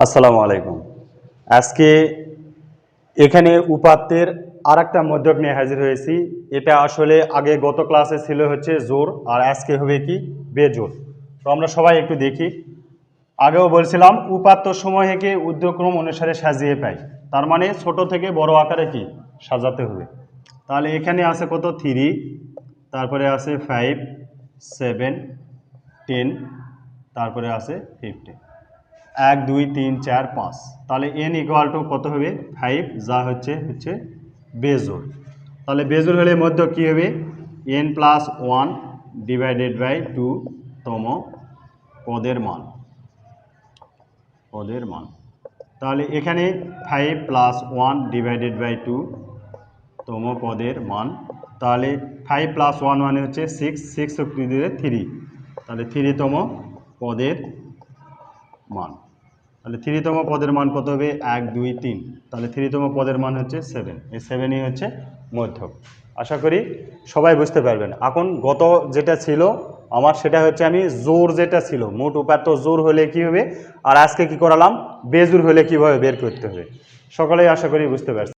আসসালামু আলাইকুম। আজকে এখানে উপাত্তের আরেকটা মধ্যক নিয়ে হাজির হয়েছি। এটা আসলে আগে গত ক্লাসে ছিল হচ্ছে জোর, আর আজকে হবে কি বেজোর। তো আমরা সবাই একটু দেখি। আগেও বলছিলাম উপাত্ত সমূহকে ঊর্ধ্বক্রম অনুসারে সাজিয়ে পাই, তার মানে ছোট থেকে বড় আকারে কি সাজাতে হবে। তাহলে এখানে আছে কত 3, তারপরে আছে 5, 7, 10, তারপরে আছে 15। 1 2 3 4 5। তাহলে n ইকুয়াল টু কত হবে 5, যা হচ্ছে বেজোড়। তাহলে বেজোড় হলে মধ্য কী হবে n প্লাস 1 ডিভাইডেড বাই 2 তম পদের মান। তাহলে এখানে 5 প্লাস 1 ডিভাইডেড বাই 2 তম পদের মান। তাহলে 5 প্লাস 1 মানে হচ্ছে 6, 6 দিলে 3, তাহলে 3তম পদের মান। তাহলে 3তম পদের মান কত হবে 1 2 3, তাহলে 3তম পদের মান হচ্ছে 7। এই 7ই হচ্ছে মধ্যক। আশা করি সবাই বুঝতে পারবেন। এখন গত যেটা ছিল আমার, সেটা হচ্ছে আমি জোর যেটা ছিল, মোট উপাত্ত জোর হলে কি হবে, আর আজকে কি করালাম বেজোর হলে কিভাবে বের করতে হবে। সকলেই আশা করি বুঝতে পারছি।